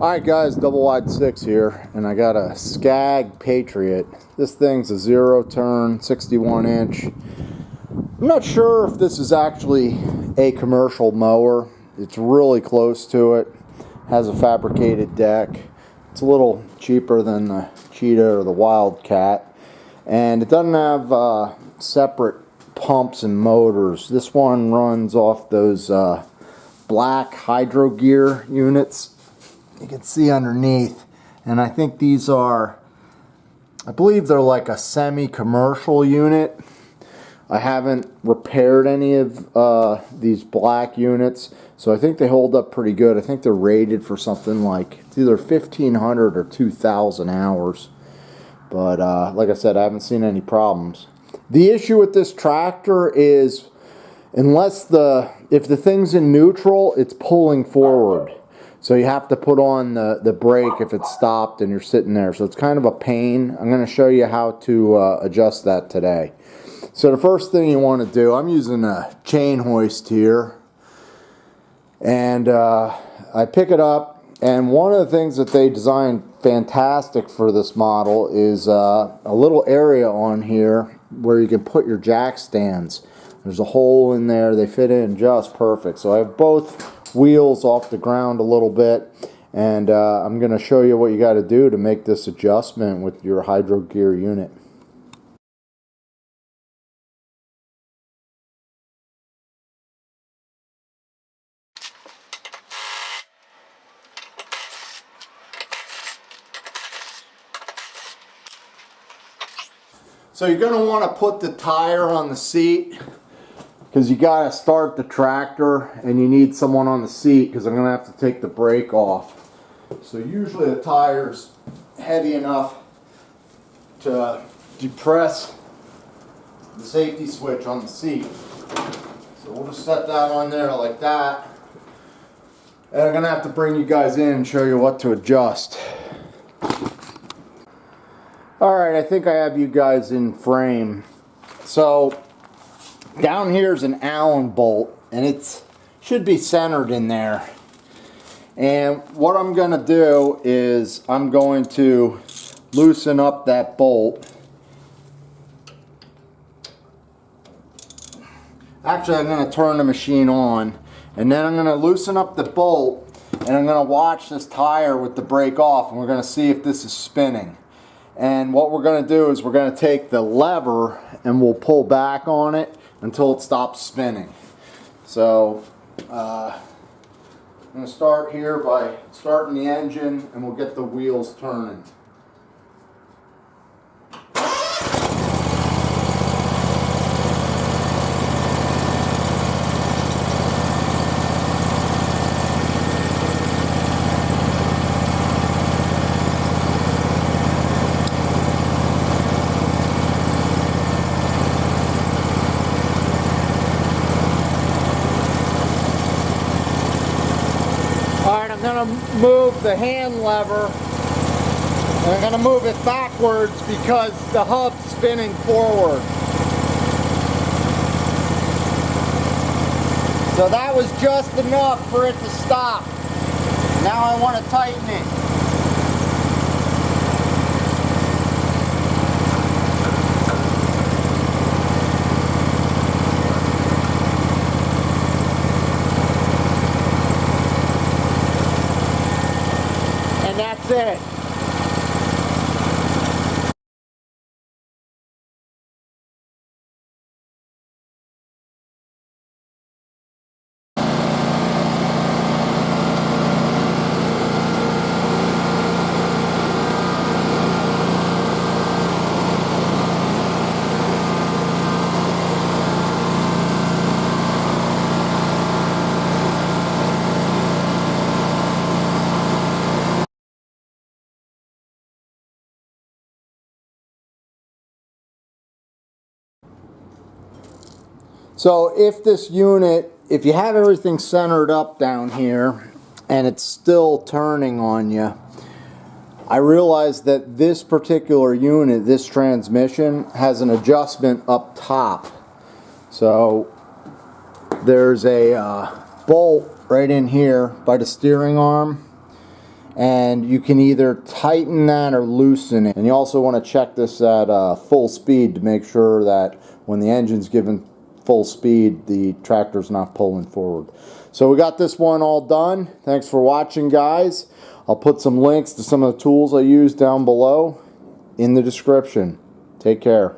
Alright guys, double wide 6 here, and I got a Scag Patriot. This thing's a 0-turn, 61-inch. I'm not sure if this is actually a commercial mower. It's really close to it. Has a fabricated deck. It's a little cheaper than the Cheetah or the Wildcat. And it doesn't have separate pumps and motors. This one runs off those black hydro gear units. You can see underneath, and I think these are, I believe they're like a semi-commercial unit. I haven't repaired any of these black units, so I think they hold up pretty good. I think they're rated for something like, it's either 1,500 or 2,000 hours. But like I said, I haven't seen any problems. The issue with this tractor is, if the thing's in neutral, it's pulling forward. So you have to put on the brake if it's stopped and you're sitting there. So it's kind of a pain. I'm going to show you how to adjust that today. So the first thing you want to do, I'm using a chain hoist here. And I pick it up. And one of the things that they designed fantastic for this model is a little area on here where you can put your jack stands. There's a hole in there. They fit in just perfect. So I have both wheels off the ground a little bit, and I'm going to show you what you got to do to make this adjustment with your hydro gear unit. So you're going to want to put the tire on the seat, because you got to start the tractor and you need someone on the seat, because I'm going to have to take the brake off. So usually the tire's heavy enough to depress the safety switch on the seat. So we'll just set that on there like that. And I'm going to have to bring you guys in and show you what to adjust. Alright, I think I have you guys in frame. So down here is an Allen bolt, and it should be centered in there. And what I'm going to do is I'm going to loosen up that bolt. Actually, I'm going to turn the machine on, and then I'm going to loosen up the bolt, and I'm going to watch this tire with the brake off, and we're going to see if this is spinning. And what we're going to do is we're going to take the lever and we'll pull back on it until it stops spinning. So I'm going to start here by starting the engine, and we'll get the wheels turning. I'm going to move the hand lever, and I'm going to move it backwards because the hub's spinning forward. So that was just enough for it to stop. Now I want to tighten it. And that's it. So if you have everything centered up down here and it's still turning on you, I realized that this particular unit, this transmission, has an adjustment up top. So there's a bolt right in here by the steering arm, and you can either tighten that or loosen it. And you also want to check this at full speed to make sure that when the engine's given full speed, the tractor's not pulling forward. So we got this one all done. Thanks for watching, guys. I'll put some links to some of the tools I use down below in the description. Take care.